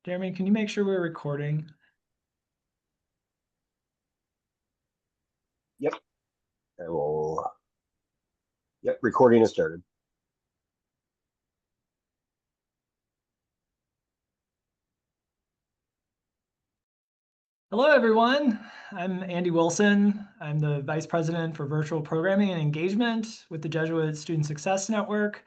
Jeremy, can you make sure we're recording? Yep. I will. Yep, recording has started. Hello, everyone. I'm Andy Wilson. I'm the Vice President for Virtual Programming and Engagement with the Jesuit Student Success Network,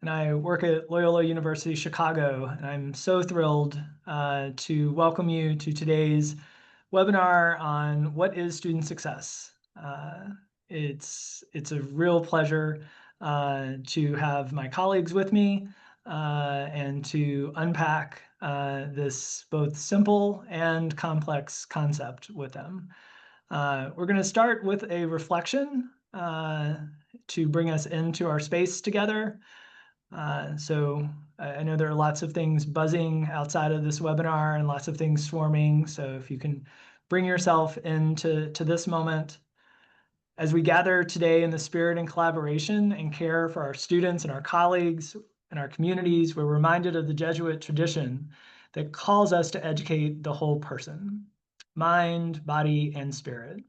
and I work at Loyola University Chicago. And I'm so thrilled to welcome you to today's webinar on what is student success. It's a real pleasure to have my colleagues with me and to unpack this both simple and complex concept with them. We're going to start with a reflection to bring us into our space together. So I know there are lots of things buzzing outside of this webinar and lots of things swarming. So if you can bring yourself into this moment. As we gather today in the spirit and collaboration and care for our students and our colleagues and our communities, we're reminded of the Jesuit tradition that calls us to educate the whole person, mind, body, and spirit.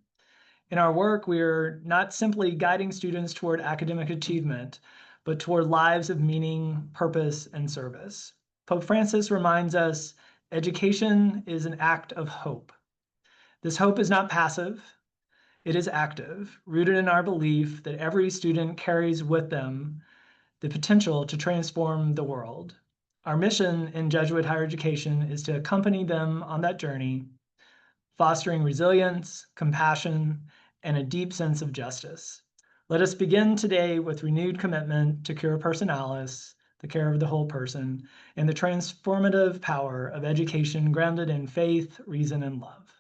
In our work, we are not simply guiding students toward academic achievement, but toward lives of meaning, purpose, and service. Pope Francis reminds us education is an act of hope. This hope is not passive. It is active, rooted in our belief that every student carries with them the potential to transform the world. Our mission in Jesuit higher education is to accompany them on that journey, fostering resilience, compassion, and a deep sense of justice. Let us begin today with renewed commitment to Cura Personalis, the care of the whole person, and the transformative power of education grounded in faith, reason, and love.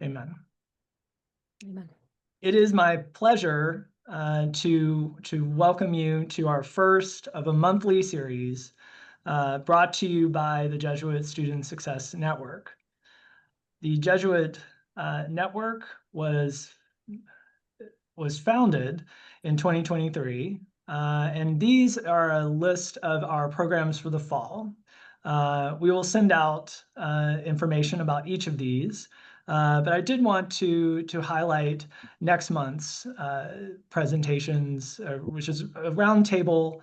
Amen. Amen. It is my pleasure to welcome you to our first of a monthly series brought to you by the Jesuit Student Success Network. The Jesuit Network was founded in 2023, and these are a list of our programs for the fall. We will send out information about each of these. But I did want to highlight next month's presentations, which is a roundtable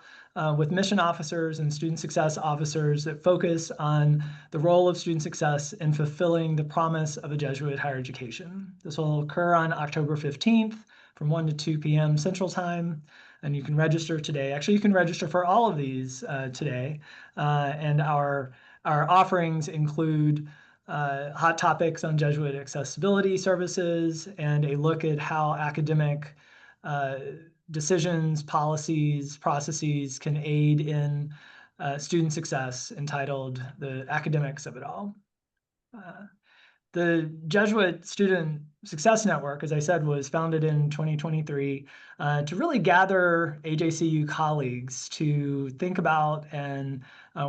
with mission officers and student success officers that focus on the role of student success in fulfilling the promise of a Jesuit higher education. This will occur on October 15th from 1 to 2 p.m. Central Time, and you can register today. Actually, you can register for all of these today, and our offerings include hot topics on Jesuit accessibility services and a look at how academic decisions, policies, processes can aid in student success, entitled The Academics of It All. The Jesuit Student Success Network, as I said, was founded in 2023 to really gather AJCU colleagues to think about and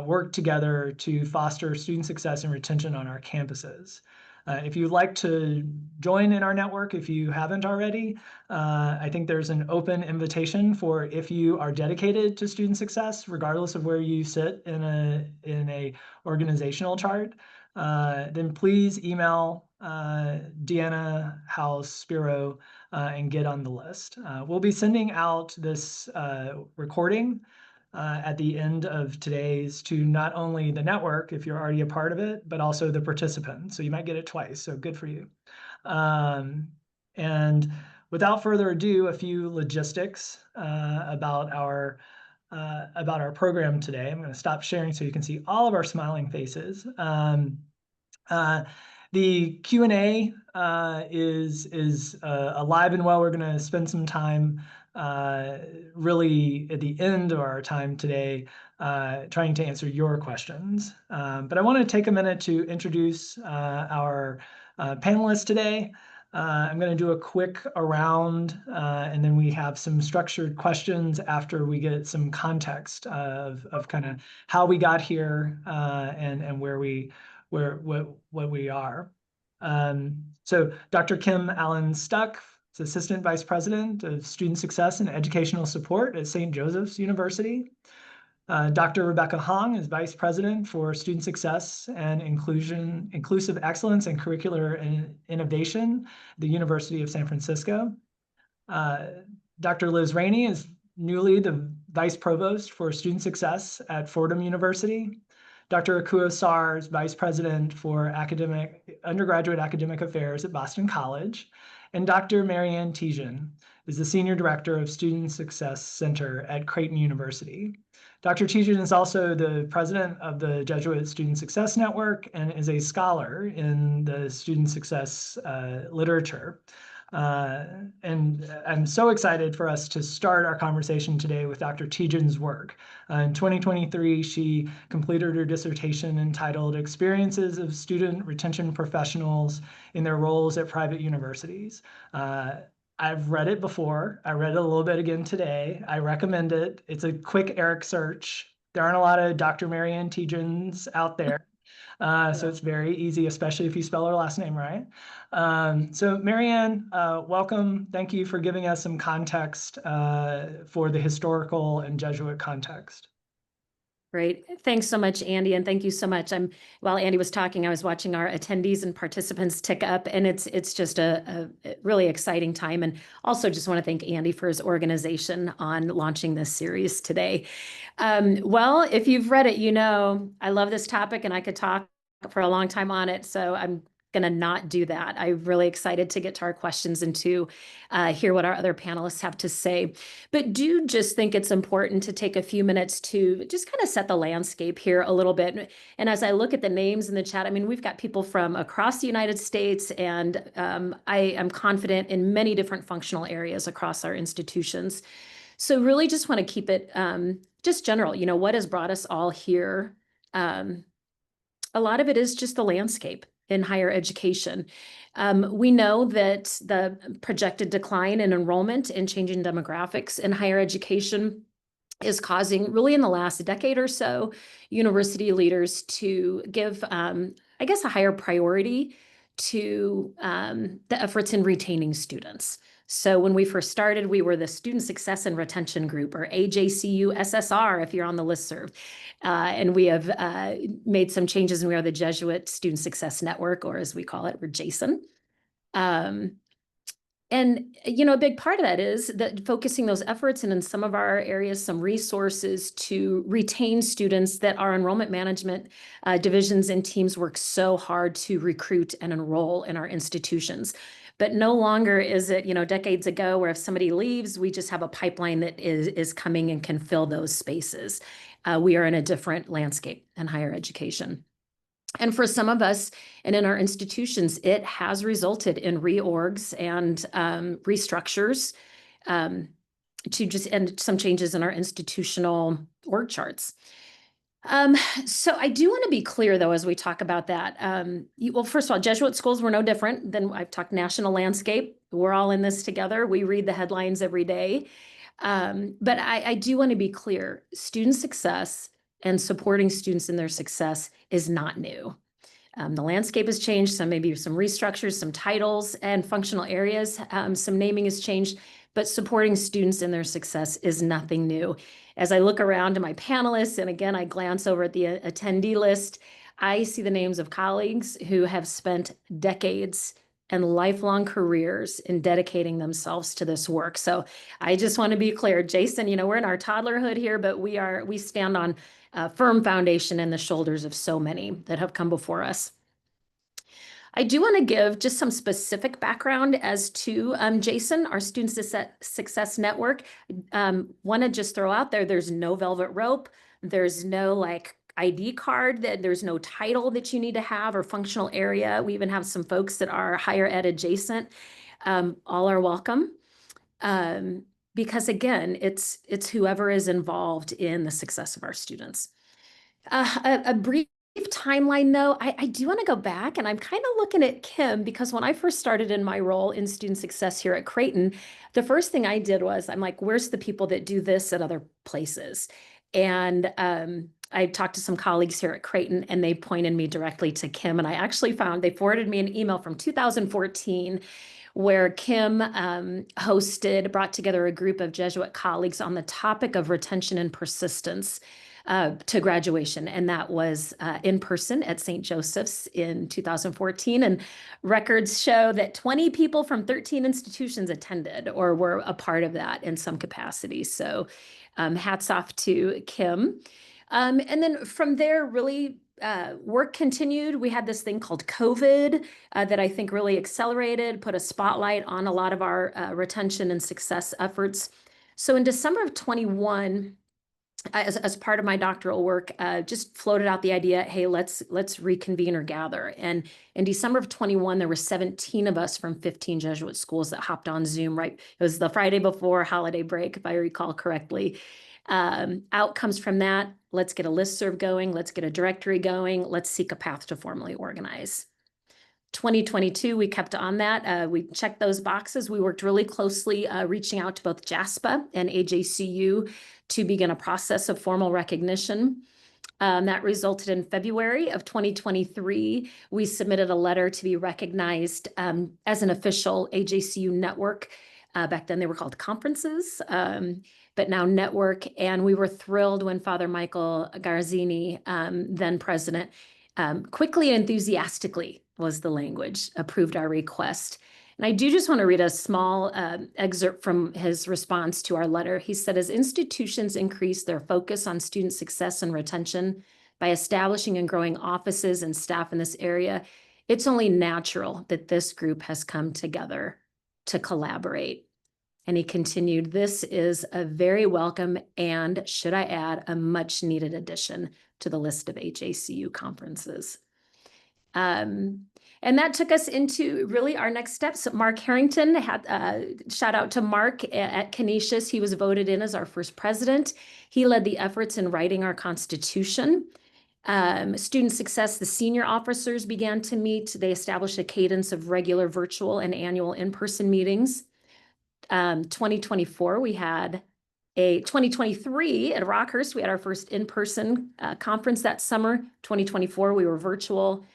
work together to foster student success and retention on our campuses. If you'd like to join in our network, if you haven't already, I think there's an open invitation for if you are dedicated to student success, regardless of where you sit in a organizational chart. Then please email Deanna House Spiro and get on the list. We'll be sending out this recording at the end of today's to not only the network, if you're already a part of it, but also the participants. So you might get it twice, so good for you. And without further ado, a few logistics about our program today. I'm going to stop sharing so you can see all of our smiling faces. The Q&A is alive and well. We're going to spend some time really at the end of our time today trying to answer your questions. But I want to take a minute to introduce our panelists today. I'm going to do a quick around, and then we have some structured questions after we get some context of kind of how we got here and what we are. So Dr. Kim Allen Stuck is Assistant Vice President of Student Success and Educational Support at St. Joseph's University. Dr. Rebecca Hong is Vice President for Student Success and Inclusive Excellence and Curricular Innovation at the University of San Francisco. Dr. Liz Rainey is newly the Vice Provost for Student Success at Fordham University. Dr. Akua Sarr is Vice President for Undergraduate Academic Affairs at Boston College. And Dr. Tietjen is the Senior Director of Student Success Center at Creighton University. Dr. Tietjen is also the president of the Jesuit Student Success Network and is a scholar in the student success literature. And I'm so excited for us to start our conversation today with Dr. Tietjen's work. In 2023, she completed her dissertation entitled Experiences of Student Retention Professionals in Their Roles at Private Universities. I've read it before. I read it a little bit again today. I recommend it. It's a quick Eric search. There aren't a lot of Dr. Marianne Tietjens out there. So it's very easy, especially if you spell her last name right. So Marianne, welcome. Thank you for giving us some context for the historical and Jesuit context. Great. Thanks so much, Andy. And thank you so much. While Andy was talking, I was watching our attendees and participants tick up, and it's just a really exciting time. And also just want to thank Andy for his organization on launching this series today. Well, if you've read it, you know, I love this topic and I could talk for a long time on it. So I'm going to not do that. I'm really excited to get to our questions and to hear what our other panelists have to say. But do just think it's important to take a few minutes to just kind of set the landscape here a little bit. And as I look at the names in the chat, I mean, we've got people from across the United States, and I am confident in many different functional areas across our institutions. So really just want to keep it just general. You know, what has brought us all here? A lot of it is just the landscape in higher education. We know that the projected decline in enrollment and changing demographics in higher education is causing, really in the last decade or so, university leaders to give, I guess, a higher priority to the efforts in retaining students. So when we first started, we were the Student Success and Retention Group, or AJCU SSR, if you're on the listserv. And we have made some changes, and we are the Jesuit Student Success Network, or as we call it, we're JSSN. And, you know, a big part of that is that focusing those efforts and in some of our areas, some resources to retain students that our enrollment management divisions and teams work so hard to recruit and enroll in our institutions. But no longer is it, you know, decades ago where if somebody leaves, we just have a pipeline that is coming and can fill those spaces. We are in a different landscape in higher education. And for some of us and in our institutions, it has resulted in reorgs and restructures and some changes in our institutional org charts. So I do want to be clear, though, as we talk about that. Well, first of all, Jesuit schools were no different than I've talked national landscape. We're all in this together. We read the headlines every day. But I do want to be clear. Student success and supporting students in their success is not new. The landscape has changed, maybe some restructures, some titles and functional areas, some naming has changed, but supporting students in their success is nothing new. As I look around to my panelists, and again, I glance over at the attendee list, I see the names of colleagues who have spent decades and lifelong careers in dedicating themselves to this work. So I just want to be clear, Jason, you know, we're in our toddlerhood here, but we stand on a firm foundation in the shoulders of so many that have come before us. I do want to give just some specific background as to Jason, our Student Success Network. Want to just throw out there's no velvet rope. There's no like ID card, that there's no title that you need to have or functional area. We even have some folks that are higher ed adjacent. All are welcome. Because again, it's whoever is involved in the success of our students. A brief timeline, though, I do want to go back, and I'm kind of looking at Kim, because when I first started in my role in student success here at Creighton, the first thing I did was I'm like, where's the people that do this at other places? And I talked to some colleagues here at Creighton, and they pointed me directly to Kim. And I actually found, they forwarded me an email from 2014 where Kim brought together a group of Jesuit colleagues on the topic of retention and persistence to graduation, and that was in person at St. Joseph's in 2014. And records show that 20 people from 13 institutions attended or were a part of that in some capacity. So hats off to Kim. And then from there, really work continued. We had this thing called COVID that I think really accelerated, put a spotlight on a lot of our retention and success efforts. So in December of 21, as part of my doctoral work, just floated out the idea, hey, let's reconvene or gather. And in December of 21, there were 17 of us from 15 Jesuit schools that hopped on Zoom, right? It was the Friday before holiday break, if I recall correctly. Outcomes from that, let's get a listserv going, let's get a directory going, let's seek a path to formally organize. 2022, we kept on that. We checked those boxes. We worked really closely reaching out to both JASPA and AJCU to begin a process of formal recognition. That resulted in February of 2023. We submitted a letter to be recognized as an official AJCU network. Back then they were called conferences, but now network. And we were thrilled when Father Michael Garzini, then president, quickly and enthusiastically was the language, approved our request. And I do just want to read a small excerpt from his response to our letter. He said, as institutions increase their focus on student success and retention by establishing and growing offices and staff in this area, it's only natural that this group has come together to collaborate. And he continued, this is a very welcome and, should I add, a much needed addition to the list of HACU conferences. And that took us into really our next steps. Mark Harrington had, shout out to Mark at Canisius. He was voted in as our first president. He led the efforts in writing our Constitution. Student success, the senior officers began to meet. They established a cadence of regular virtual and annual in-person meetings. 2024, we had 2023 at Rockhurst, we had our first in-person conference that summer. 2024, we were virtual.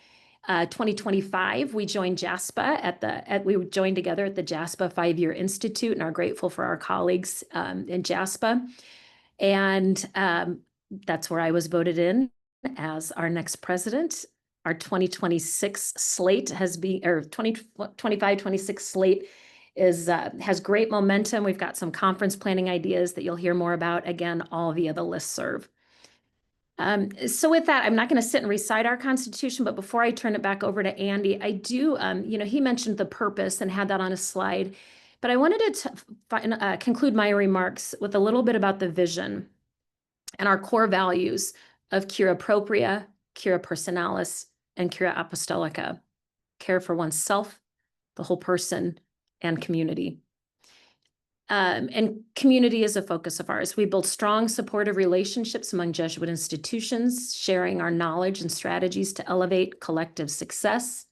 2025, we joined JASPA we joined together at the JASPA 5-Year Institute and are grateful for our colleagues in JASPA. And that's where I was voted in as our next president. Our 2026 slate has been, or 2025-26 slate is has great momentum. We've got some conference planning ideas that you'll hear more about, again, all via the listserv. So with that, I'm not going to sit and recite our Constitution, but before I turn it back over to Andy, I do, he mentioned the purpose and had that on a slide, but I wanted to conclude my remarks with a little bit about the vision and our core values of Cura Propria, Cura Personalis, and Cura Apostolica, care for oneself, the whole person, and community. And community is a focus of ours. We build strong, supportive relationships among Jesuit institutions, sharing our knowledge and strategies to elevate collective success.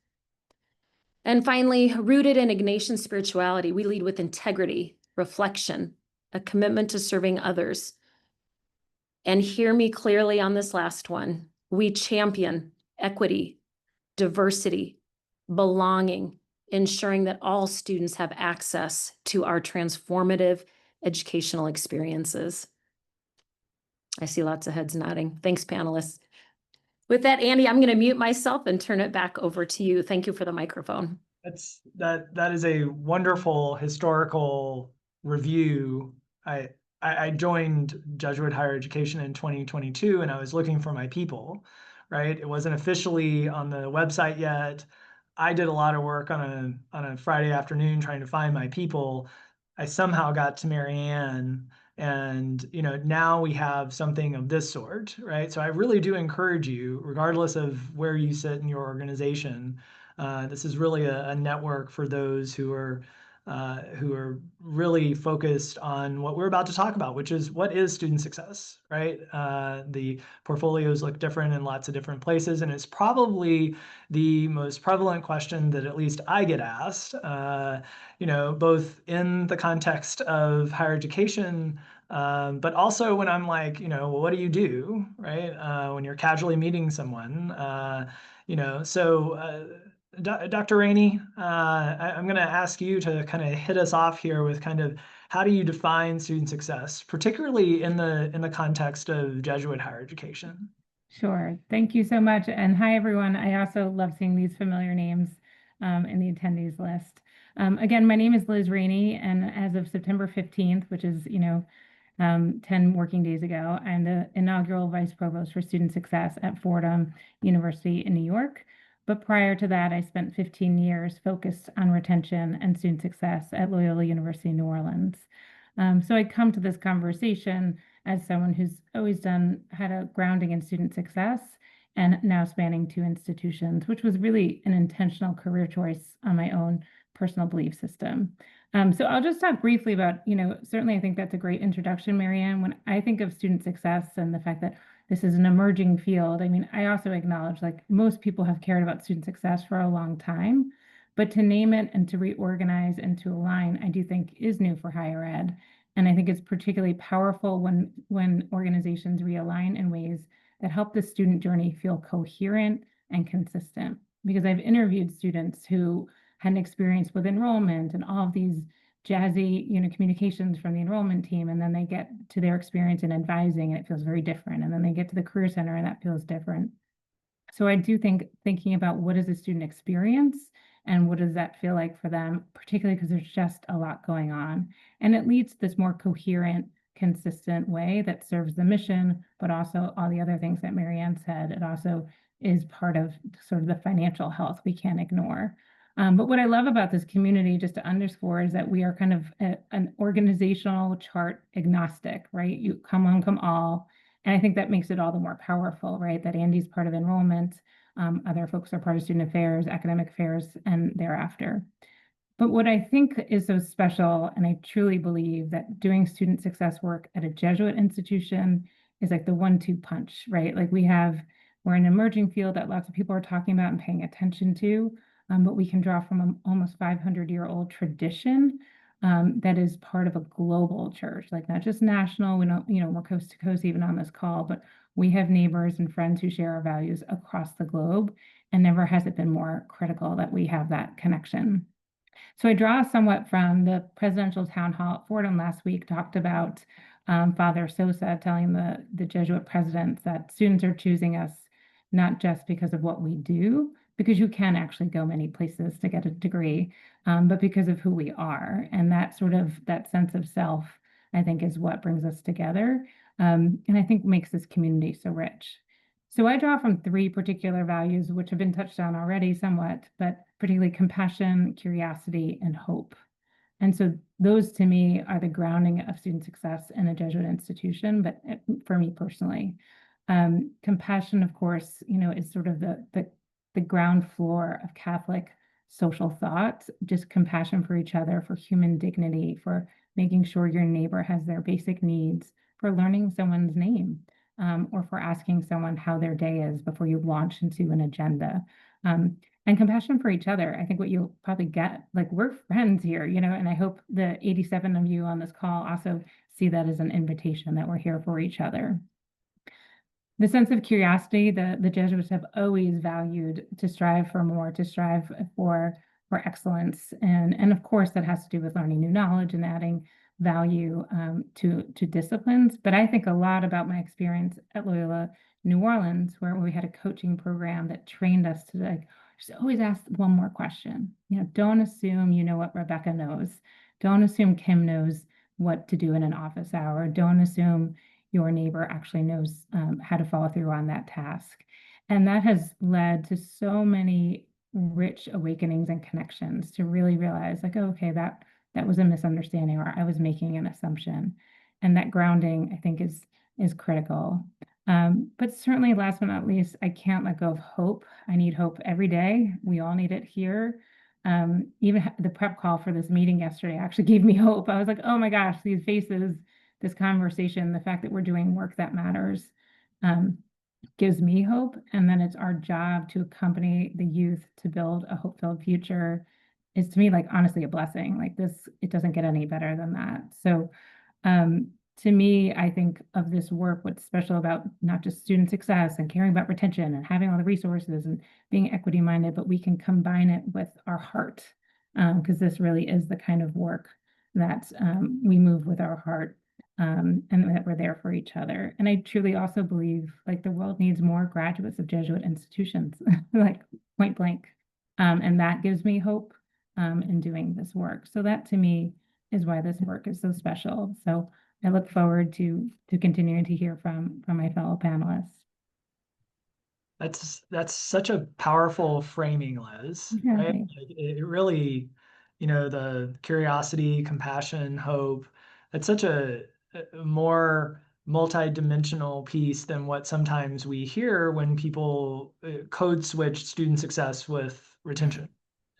And finally, rooted in Ignatian spirituality, we lead with integrity, reflection, a commitment to serving others. And hear me clearly on this last one. We champion equity, diversity, belonging, ensuring that all students have access to our transformative educational experiences. I see lots of heads nodding. Thanks, panelists. With that, Andy, I'm going to mute myself and turn it back over to you. Thank you for the microphone. That is a wonderful historical review. I joined Jesuit higher education in 2022, and I was looking for my people, right? It wasn't officially on the website yet. I did a lot of work on a Friday afternoon trying to find my people. I somehow got to Marianne, and now we have something of this sort, right? So I really do encourage you, regardless of where you sit in your organization, this is really a network for those who are really focused on what we're about to talk about, which is what is student success, right? The portfolios look different in lots of different places, and it's probably the most prevalent question that at least I get asked, both in the context of higher education, but also when I'm like, well, what do you do, right? When you're casually meeting someone, Dr. Rainey, I'm going to ask you to kind of hit us off here with kind of how do you define student success, particularly in the context of Jesuit higher education? Sure. Thank you so much. And hi, everyone. I also love seeing these familiar names in the attendees list. Again, my name is Liz Rainey, and as of September 15th, which is, 10 working days ago, I'm the inaugural Vice Provost for Student Success at Fordham University in New York. But prior to that, I spent 15 years focused on retention and student success at Loyola University in New Orleans. So I come to this conversation as someone who's always had a grounding in student success and now spanning 2 institutions, which was really an intentional career choice on my own personal belief system. So I'll just talk briefly about, certainly I think that's a great introduction, Marianne. When I think of student success and the fact that this is an emerging field, I mean, I also acknowledge like most people have cared about student success for a long time, but to name it and to reorganize and to align, I do think is new for higher ed. And I think it's particularly powerful when organizations realign in ways that help the student journey feel coherent and consistent. Because I've interviewed students who had an experience with enrollment and all of these jazzy, communications from the enrollment team, and then they get to their experience in advising and it feels very different. And then they get to the Career Center and that feels different. So I do think thinking about what is a student experience and what does that feel like for them, particularly because there's just a lot going on. And it leads to this more coherent, consistent way that serves the mission, but also all the other things that Marianne said. It also is part of sort of the financial health we can't ignore. But what I love about this community, just to underscore, is that we are kind of an organizational chart agnostic, right? You come one, come all. And I think that makes it all the more powerful, right? That Andy's part of enrollment, other folks are part of student affairs, academic affairs, and thereafter. But what I think is so special, and I truly believe that doing student success work at a Jesuit institution is like the 1-2 punch, right? Like we're an emerging field that lots of people are talking about and paying attention to, but we can draw from an almost 500-year-old tradition that is part of a global church, like not just national, we don't, we're coast to coast even on this call, but we have neighbors and friends who share our values across the globe, and never has it been more critical that we have that connection. So I draw somewhat from the presidential town hall at Fordham last week, talked about Father Sosa telling the Jesuit presidents that students are choosing us not just because of what we do, because you can actually go many places to get a degree, but because of who we are. And that sense of self, I think, is what brings us together. And I think makes this community so rich. So I draw from 3 particular values, which have been touched on already somewhat, but particularly compassion, curiosity, and hope. And so those to me are the grounding of student success in a Jesuit institution, but for me personally. Compassion, of course, is sort of the ground floor of Catholic social thought, just compassion for each other, for human dignity, for making sure your neighbor has their basic needs, for learning someone's name, or for asking someone how their day is before you launch into an agenda. And compassion for each other. I think what you'll probably get, like we're friends here, and I hope the 87 of you on this call also see that as an invitation that we're here for each other. The sense of curiosity, the Jesuits have always valued to strive for more, to strive for excellence. And of course, that has to do with learning new knowledge and adding value to disciplines. But I think a lot about my experience at Loyola New Orleans, where we had a coaching program that trained us to just always ask one more question. Don't assume you know what Rebecca knows. Don't assume Kim knows what to do in an office hour. Don't assume your neighbor actually knows how to follow through on that task. And that has led to so many rich awakenings and connections to really realize like, oh, okay, that was a misunderstanding, or I was making an assumption. And that grounding, I think, is critical. But certainly, last but not least, I can't let go of hope. I need hope every day. We all need it here. Even the prep call for this meeting yesterday actually gave me hope. I was like, oh my gosh, these faces, this conversation, the fact that we're doing work that matters gives me hope. And then it's our job to accompany the youth to build a hope-filled future is, to me, like honestly a blessing. Like this, it doesn't get any better than that. So to me, I think of this work, what's special about not just student success and caring about retention and having all the resources and being equity minded, but we can combine it with our heart, because this really is the kind of work that we move with our heart, and that we're there for each other. And I truly also believe like the world needs more graduates of Jesuit institutions, like point blank. And that gives me hope in doing this work. So that to me is why this work is so special. So I look forward to continuing to hear from my fellow panelists. That's such a powerful framing, Liz, Yeah, right? thanks. Like, it really, the curiosity, compassion, hope, it's such a more multi-dimensional piece than what sometimes we hear when people code switch student success with retention,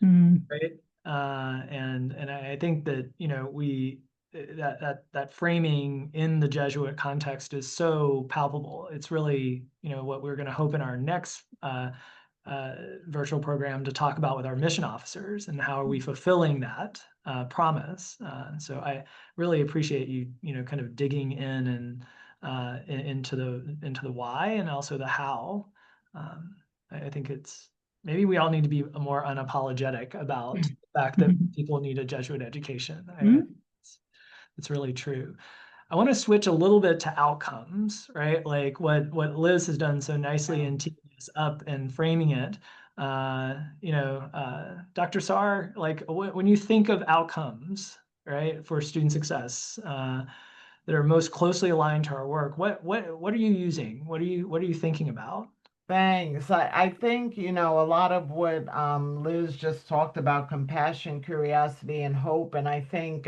right? And I think that, we that framing in the Jesuit context is so palpable. It's really, what we're going to hope in our next virtual program to talk about with our mission officers and how are we fulfilling that promise. So I really appreciate you, kind of digging in and into the why and also the how. I think it's maybe we all need to be more unapologetic about the fact that people need a Jesuit education. It's really true. I want to switch a little bit to outcomes, right? Like what Liz has done so nicely in teeing this up and framing it. Dr. Sarr, like when you think of outcomes, right, for student success that are most closely aligned to our work, what are you using? What are you thinking about? Thanks. I think, a lot of what Liz just talked about, compassion, curiosity, and hope. And I think,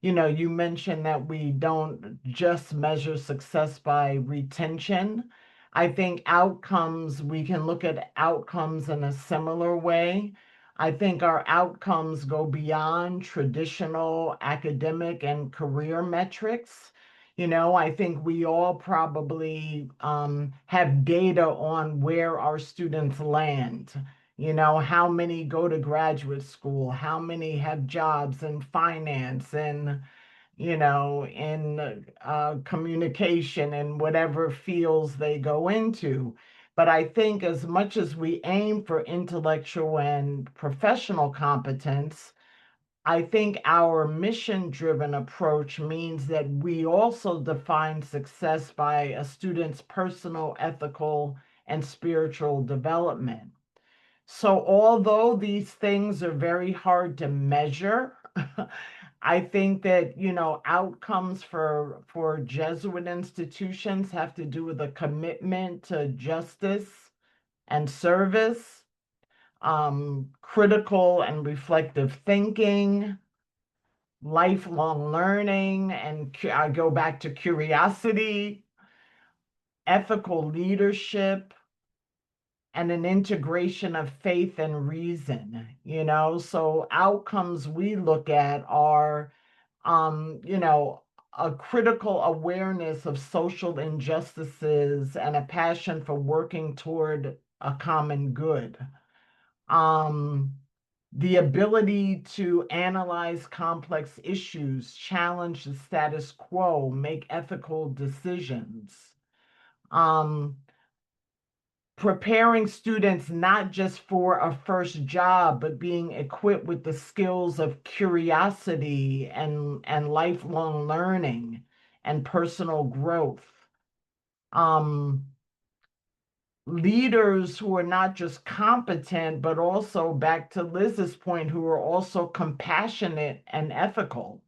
you mentioned that we don't just measure success by retention. I think outcomes, we can look at outcomes in a similar way. I think our outcomes go beyond traditional academic and career metrics. I think we all probably have data on where our students land. How many go to graduate school, how many have jobs in finance and, in communication and whatever fields they go into. But I think as much as we aim for intellectual and professional competence, I think our mission-driven approach means that we also define success by a student's personal, ethical, and spiritual development. So although these things are very hard to measure, I think that, outcomes for Jesuit institutions have to do with a commitment to justice and service, critical and reflective thinking, lifelong learning, and I go back to curiosity, ethical leadership, and an integration of faith and reason, So outcomes we look at are, a critical awareness of social injustices and a passion for working toward a common good. The ability to analyze complex issues, challenge the status quo, make ethical decisions. Preparing students not just for a first job, but being equipped with the skills of curiosity and lifelong learning and personal growth. Leaders who are not just competent, but also, back to Liz's point, who are also compassionate and ethical.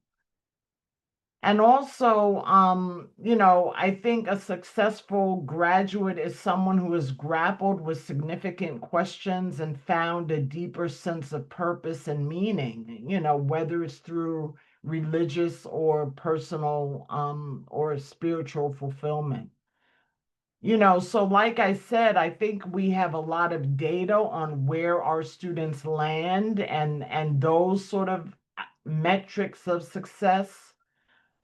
And also, I think a successful graduate is someone who has grappled with significant questions and found a deeper sense of purpose and meaning, whether it's through religious or personal or spiritual fulfillment. So like I said, I think we have a lot of data on where our students land and those sort of metrics of success.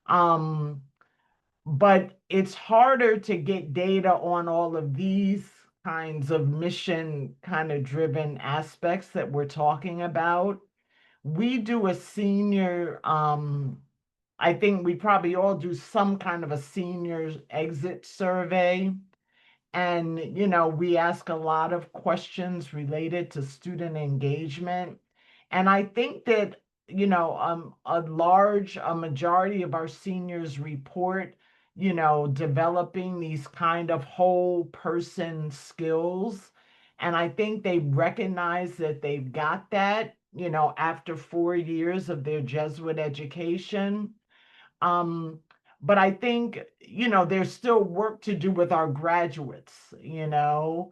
But it's harder to get data on all of these kinds of mission kind of driven aspects that we're talking about. We do a senior I think we probably all do some kind of a seniors exit survey. And, you know, we ask a lot of questions related to student engagement. And I think that, you know, a majority of our seniors report, you know, developing these kind of whole person skills. And I think they recognize that they've got that, you know, after 4 years of their Jesuit education. Um, but I think, you know, there's still work to do with our graduates, you know.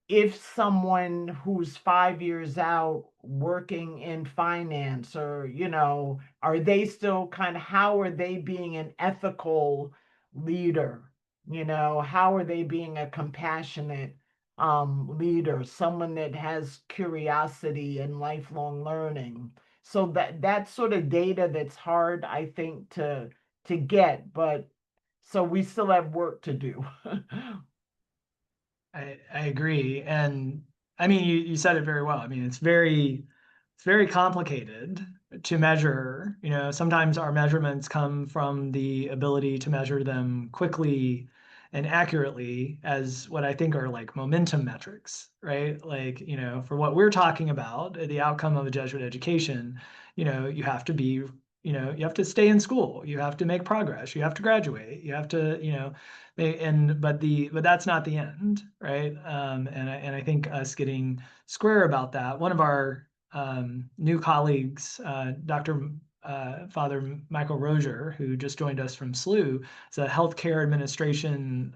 If someone who's 5 years out working in finance, or, you know, are they still how are they being an ethical leader? You know, how are they being a compassionate leader, someone that has curiosity and lifelong learning? So that's sort of data that's hard, I think, to get, but so we still have work to do. I agree. And I mean, you said it very well. I mean, it's very complicated to measure. You know, sometimes our measurements come from the ability to measure them quickly and accurately as what I think are like momentum metrics, right? Like, you know, for what we're talking about, the outcome of a Jesuit education, you know, you have to be, you know, you have to stay in school, you have to make progress, you have to graduate, you have to, you know, but that's not the end, right? And I think us getting square about that. One of our new colleagues, Dr. Father Michael Rozier, who just joined us from SLU, is a healthcare administration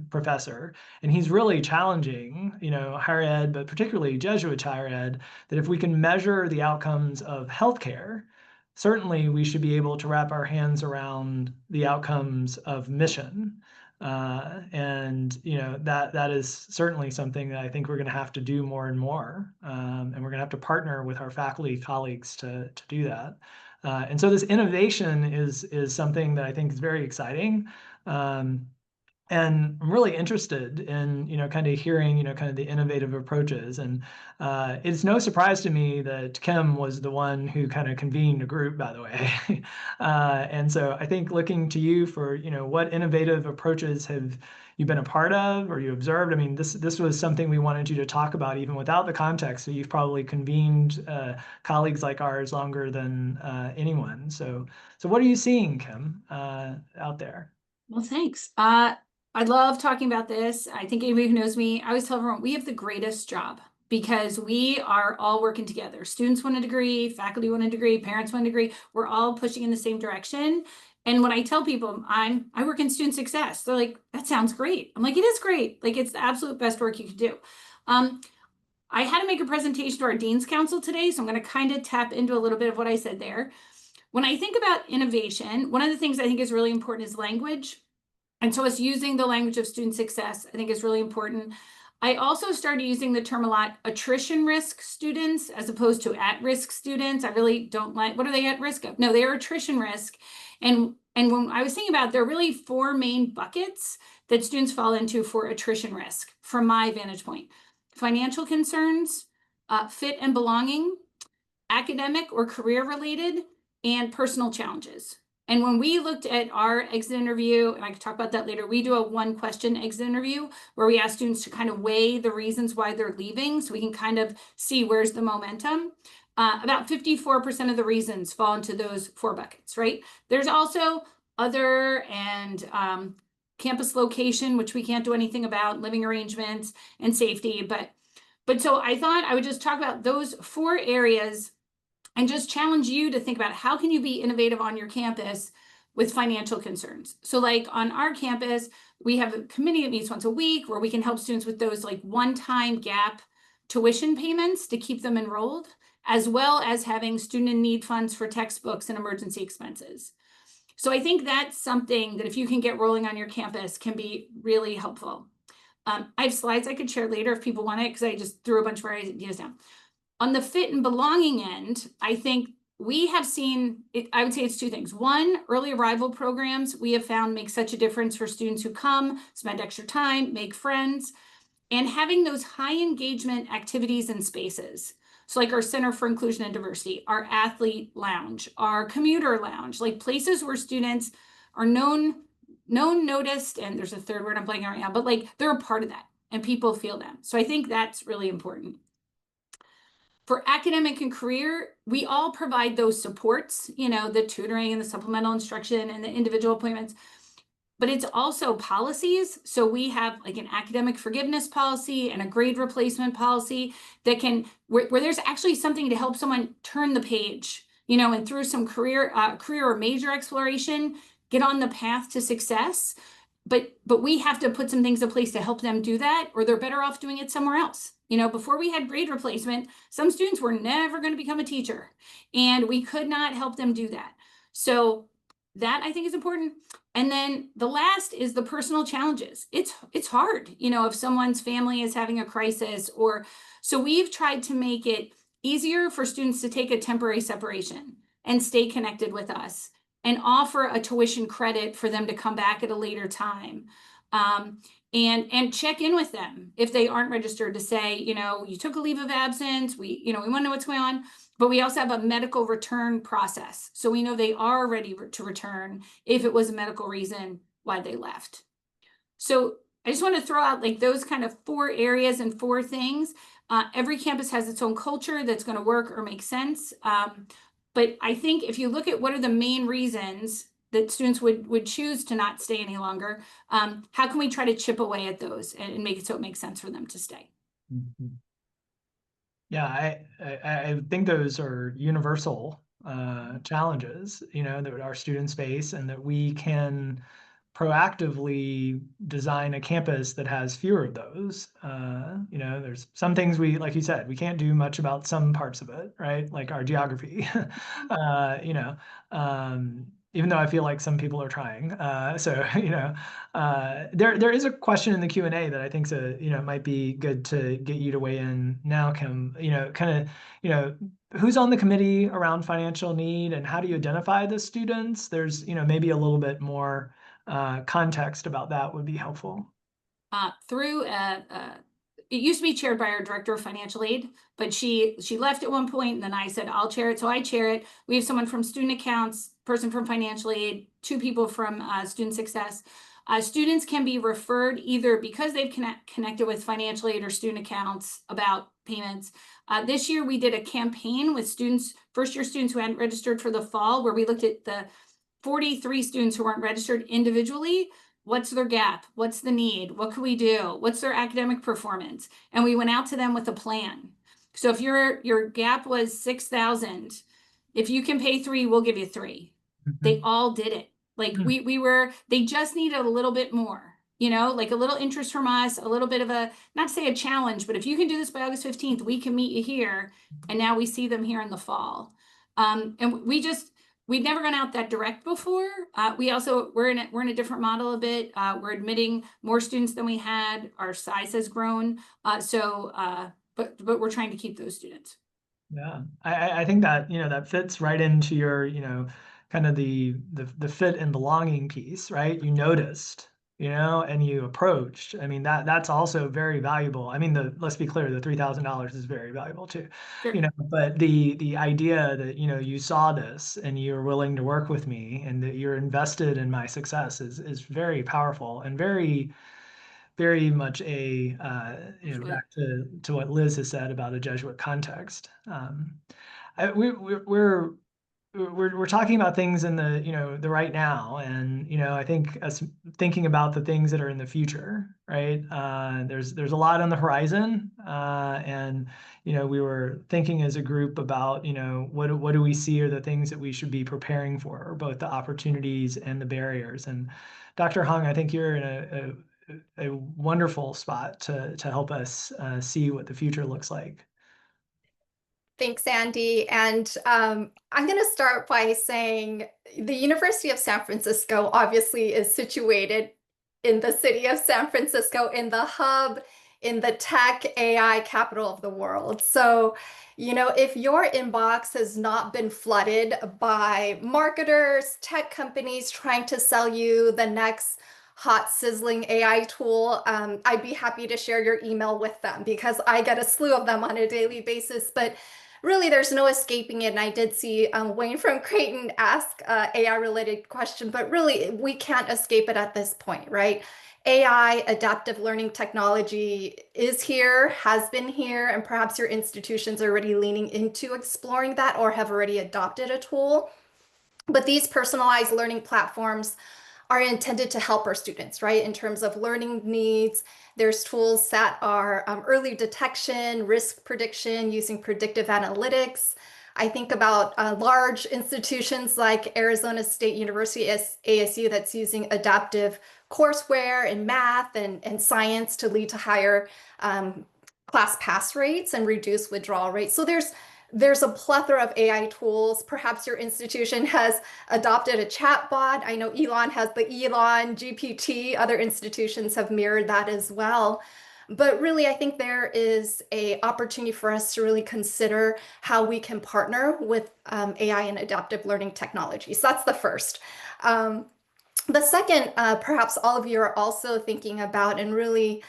professor, and he's really challenging, you know, higher ed, but particularly Jesuit higher ed, that if we can measure the outcomes of healthcare, certainly we should be able to wrap our hands around the outcomes of mission. And you know, that is certainly something that I think we're going to have to do more and more, and we're going to have to partner with our faculty colleagues to do that. And so this innovation is something that I think is very exciting. And I'm really interested in, you know, kind of hearing, you know, kind of the innovative approaches. And it's no surprise to me that Kim was the one who kind of convened a group, by the way. And so I think looking to you for, you know, what innovative approaches have you been a part of or you observed? I mean, this was something we wanted you to talk about even without the context. So you've probably convened colleagues like ours longer than anyone. So what are you seeing, Kim, out there? Well, thanks. I love talking about this. I think anybody who knows me, I always tell everyone we have the greatest job because we are all working together. Students want a degree, faculty want a degree, parents want a degree. We're all pushing in the same direction. And when I tell people I work in student success, they're like, that sounds great. I'm like, it is great. Like, it's the absolute best work you could do. I had to make a presentation to our Dean's Council today, so I'm going to kind of tap into a little bit of what I said there. When I think about innovation, one of the things I think is really important is language. And so us using the language of student success, I think is really important. I also started using the term a lot, attrition risk students, as opposed to at-risk students. I really don't like, what are they at risk of? No, they are attrition risk. And when I was thinking about it, there are really 4 main buckets that students fall into for attrition risk, from my vantage point. Financial concerns, fit and belonging, academic or career related, and personal challenges. And when we looked at our exit interview, and I could talk about that later, we do a 1-question exit interview where we ask students to kind of weigh the reasons why they're leaving so we can kind of see where's the momentum. About 54% of the reasons fall into those 4 buckets, right? There's also other and campus location, which we can't do anything about, living arrangements and safety. But so I thought I would just talk about those 4 areas and just challenge you to think about how can you be innovative on your campus with financial concerns. So like on our campus, we have a committee that meets once a week where we can help students with those like one-time gap tuition payments to keep them enrolled, as well as having student in need funds for textbooks and emergency expenses. So I think that's something that if you can get rolling on your campus can be really helpful. I have slides I could share later if people want it, because I just threw a bunch of our ideas down. On the fit and belonging end, I think we have seen it. I would say it's 2 things. 1, early arrival programs we have found make such a difference for students who come, spend extra time, make friends, and having those high engagement activities and spaces So like our Center for Inclusion and Diversity, our athlete lounge, our commuter lounge, like places where students are known, noticed, and there's a third word I'm blanking right now, but like they're a part of that and people feel them. So I think that's really important. For academic and career, we all provide those supports, you know, the tutoring and the supplemental instruction and the individual appointments, but it's also policies. So we have like an academic forgiveness policy and a grade replacement policy that can, where there's actually something to help someone turn the page, you know, and through some career or major exploration, get on the path to success. But we have to put some things in place to help them do that, or they're better off doing it somewhere else. You know, before we had grade replacement, some students were never going to become a teacher, and we could not help them do that. So that I think is important. And then the last is the personal challenges. It's hard, you know, if someone's family is having a crisis, or so we've tried to make it easier for students to take a temporary separation and stay connected with us, and offer a tuition credit for them to come back at a later time. And check in with them if they aren't registered, to say, you know, you took a leave of absence, we want to know what's going on. But we also have a medical return process, so we know they are ready to return if it was a medical reason why they left. So I just want to throw out like those kind of 4 areas and 4 things. Every campus has its own culture that's going to work or make sense. But I think if you look at what are the main reasons that students would choose to not stay any longer, how can we try to chip away at those and make it so it makes sense for them to stay? Mm-hmm. Yeah, I think those are universal challenges, you know, that our students face, and that we can proactively design a campus that has fewer of those. You know, there's some things we, like you said, we can't do much about some parts of it, right? Like our geography, you know, even though I feel like some people are trying. So, you know, there is a question in the Q&A that I think might be good to get you to weigh in now, Kim, you know, kind of, you know, who's on the committee around financial need, and how do you identify the students? There's, you know, maybe a little bit more context about that would be helpful. It used to be chaired by our director of financial aid, but she left at one point, and then I said, I'll chair it. So I chair it. We have someone from student accounts, person from financial aid, 2 people from student success. Students can be referred either because they've connected with financial aid or student accounts about payments. This year we did a campaign with students, first-year students who hadn't registered for the fall, where we looked at the 43 students who weren't registered individually. What's their gap? What's the need? What can we do? What's their academic performance? And we went out to them with a plan. So if your gap was 6,000, if you can pay 3, we'll give you 3. Mm-hmm. They all did it. Like they just needed a little bit more, you know, like a little interest from us, a little bit of a, not to say a challenge, but if you can do this by August 15th, we can meet you here. And now we see them here in the fall. And we'd never gone out that direct before. We're in a different model a bit. We're admitting more students than we had. Our size has grown. But we're trying to keep those students. Yeah, I think that, you know, that fits right into your, you know, kind of the fit and belonging piece, right? You noticed, you know, and you approached. I mean, that's also very valuable. I mean, let's be clear, the $3,000 is very valuable too, sure. You know, but the idea that, you know, you saw this and you're willing to work with me and that you're invested in my success is very powerful, and very, very much you know, back to what Liz has said about a Jesuit context. We're talking about things in the, you know, the right now, and, you know, I think as thinking about the things that are in the future, right? There's a lot on the horizon, and, you know, we were thinking as a group about, you know, what do we see are the things that we should be preparing for, both the opportunities and the barriers. And Dr. Hung, I think you're in a wonderful spot to help us see what the future looks like. Thanks, Andy. And I'm going to start by saying the University of San Francisco obviously is situated in the city of San Francisco, in the hub, in the tech AI capital of the world. So, you know, if your inbox has not been flooded by marketers, tech companies trying to sell you the next hot sizzling AI tool, I'd be happy to share your email with them because I get a slew of them on a daily basis. But really, there's no escaping it. And I did see Wayne from Creighton ask AI related question, but really we can't escape it at this point, right? AI, adaptive learning technology is here, has been here, and perhaps your institutions are already leaning into exploring that or have already adopted a tool. But these personalized learning platforms are intended to help our students, right? In terms of learning needs, there's tools that are early detection, risk prediction using predictive analytics. I think about large institutions like Arizona State University, ASU, that's using adaptive courseware in math and science to lead to higher class pass rates and reduce withdrawal rates. So there's a plethora of AI tools. Perhaps your institution has adopted a chatbot. I know Elon has the Elon GPT. Other institutions have mirrored that as well. But really, I think there is an opportunity for us to really consider how we can partner with AI and adaptive learning technologies. So that's the first. The second, perhaps all of you are also thinking about and really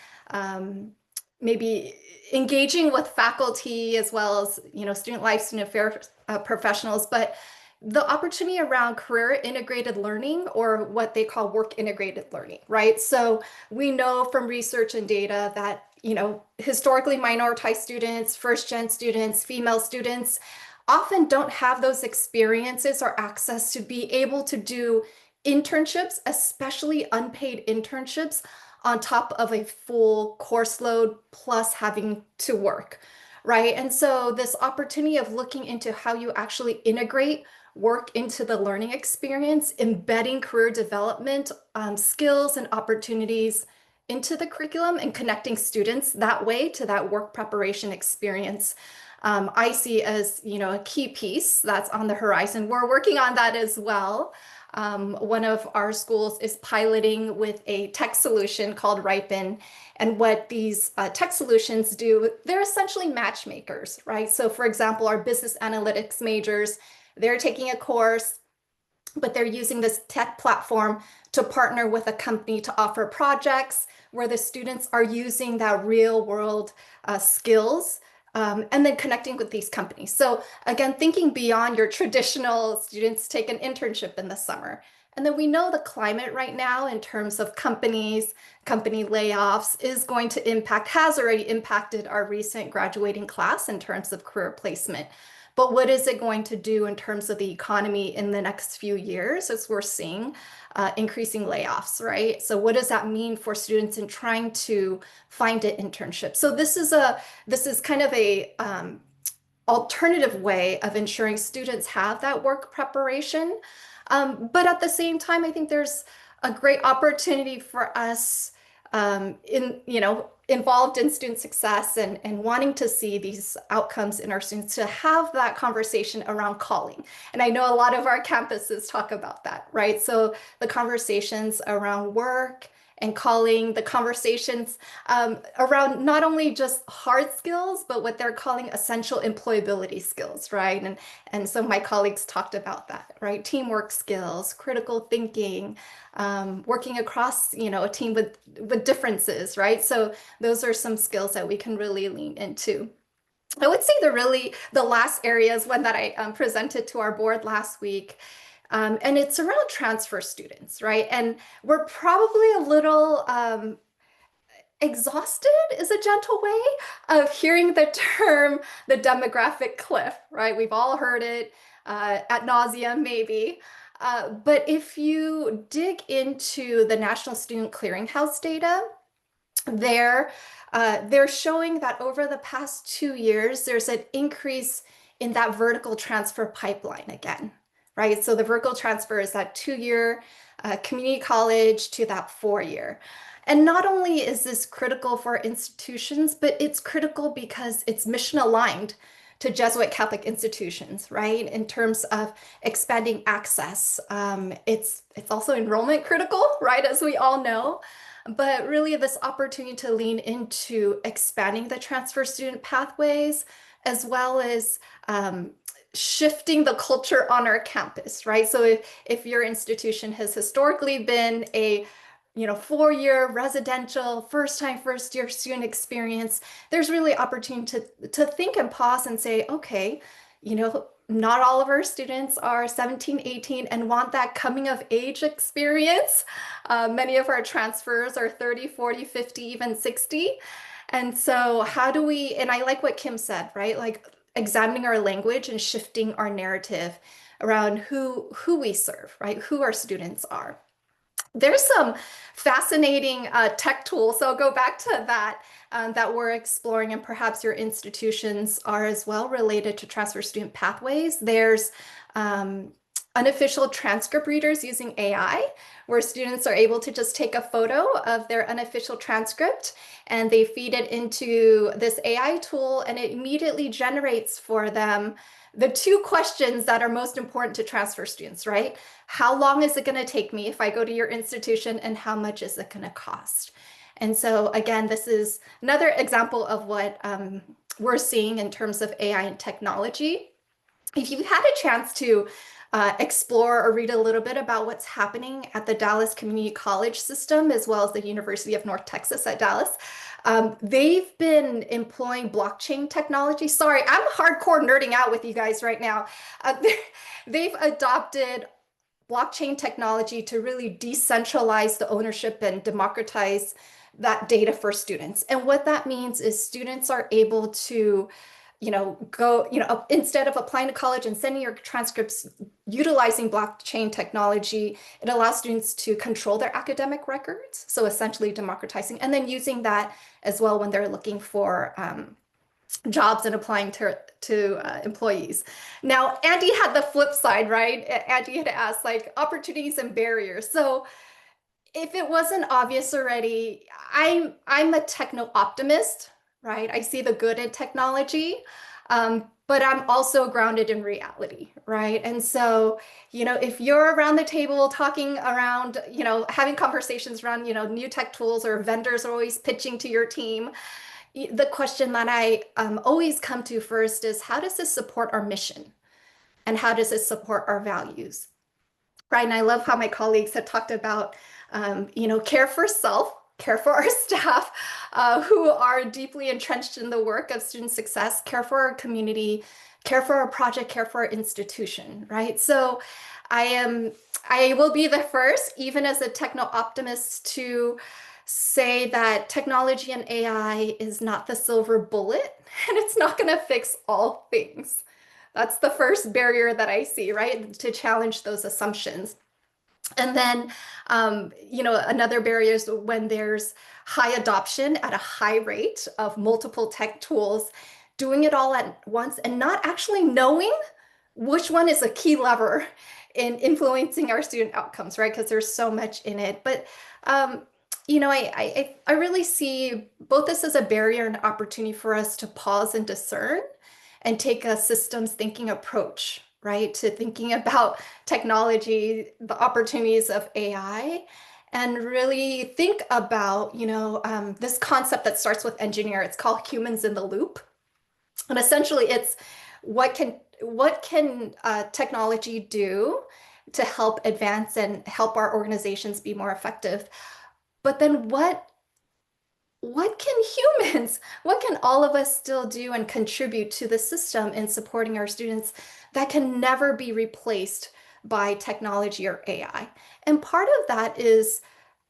maybe engaging with faculty as well as, student life, student affairs professionals, but the opportunity around career integrated learning, or what they call work integrated learning, right? So we know from research and data that, historically minoritized students, first-gen students, female students often don't have those experiences or access to be able to do internships, especially unpaid internships, on top of a full course load plus having to work, right? And so this opportunity of looking into how you actually integrate work into the learning experience, embedding career development skills and opportunities into the curriculum and connecting students that way to that work preparation experience, I see as, a key piece that's on the horizon. We're working on that as well. One of our schools is piloting with a tech solution called Ripen. And what these tech solutions do, they're essentially matchmakers, right? So for example, our business analytics majors, they're taking a course, but they're using this tech platform to partner with a company to offer projects where the students are using that real world skills and then connecting with these companies. So again, thinking beyond your traditional students take an internship in the summer. And then we know the climate right now in terms of company layoffs is going to has already impacted our recent graduating class in terms of career placement. But what is it going to do in terms of the economy in the next few years as we're seeing increasing layoffs, right? So what does that mean for students in trying to find an internship? So this is kind of a alternative way of ensuring students have that work preparation. But at the same time, I think there's a great opportunity for us involved in student success and wanting to see these outcomes in our students to have that conversation around calling. And I know a lot of our campuses talk about that, right? So the conversations around work and calling, the conversations around not only just hard skills, but what they're calling essential employability skills, right? And so my colleagues talked about that, right? Teamwork skills, critical thinking, working across, a team with differences, right? So those are some skills that we can really lean into. I would say the last area is one that I presented to our board last week. And it's around transfer students, right? And we're probably a little exhausted is a gentle way of hearing the term, the demographic cliff, right? We've all heard it ad nauseum, maybe. But if you dig into the National Student Clearinghouse data, they're showing that over the past 2 years, there's an increase in that vertical transfer pipeline again, right? So the vertical transfer is that 2-year community college to that 4-year. And not only is this critical for institutions, but it's critical because it's mission aligned to Jesuit Catholic institutions, right? In terms of expanding access. It's also enrollment critical, right? As we all know. But really this opportunity to lean into expanding the transfer student pathways, as well as shifting the culture on our campus, right? So if your institution has historically been a 4-year residential, first year student experience, there's really opportunity to think and pause and say, okay, not all of our students are 17, 18 and want that coming of age experience. Many of our transfers are 30, 40, 50, even 60. And so how do we, and I like what Kim said, right? Like examining our language and shifting our narrative around who we serve, right? Who our students are. There's some fascinating tech tools. So I'll go back to that that we're exploring, and perhaps your institutions are as well related to transfer student pathways. There's unofficial transcript readers using AI, where students are able to just take a photo of their unofficial transcript and they feed it into this AI tool, and it immediately generates for them the 2 questions that are most important to transfer students, right? How long is it going to take me if I go to your institution, and how much is it going to cost? And so again, this is another example of what we're seeing in terms of AI and technology. If you've had a chance to explore or read a little bit about what's happening at the Dallas Community College system, as well as the University of North Texas at Dallas, they've been employing blockchain technology. Sorry, I'm hardcore nerding out with you guys right now. They've adopted blockchain technology to really decentralize the ownership and democratize that data for students. And what that means is students are able to go, instead of applying to college and sending your transcripts utilizing blockchain technology, it allows students to control their academic records. So essentially democratizing, and then using that as well when they're looking for jobs and applying to employees. Now, Andy had the flip side, right? Andy had asked like opportunities and barriers. So if it wasn't obvious already, I'm a techno optimist, right? I see the good in technology, but I'm also grounded in reality, right? And so, if you're around the table talking around, having conversations around, new tech tools, or vendors are always pitching to your team, the question that I always come to first is, how does this support our mission? And how does this support our values? Right? And I love how my colleagues have talked about, care for self, care for our staff who are deeply entrenched in the work of student success, care for our community, care for our project, care for our institution, right? So I will be the first, even as a techno optimist, to say that technology and AI is not the silver bullet, and it's not going to fix all things. That's the first barrier that I see, right? To challenge those assumptions. And then, another barrier is when there's high adoption at a high rate of multiple tech tools, doing it all at once and not actually knowing which one is a key lever in influencing our student outcomes, right? Because there's so much in it. But, I really see both this as a barrier and opportunity for us to pause and discern and take a systems thinking approach, right, to thinking about technology, the opportunities of AI, and really think about, this concept that starts with engineer. It's called humans in the loop. And essentially it's what can technology do to help advance and help our organizations be more effective? But then what can humans, what can all of us still do and contribute to the system in supporting our students that can never be replaced by technology or AI? And part of that is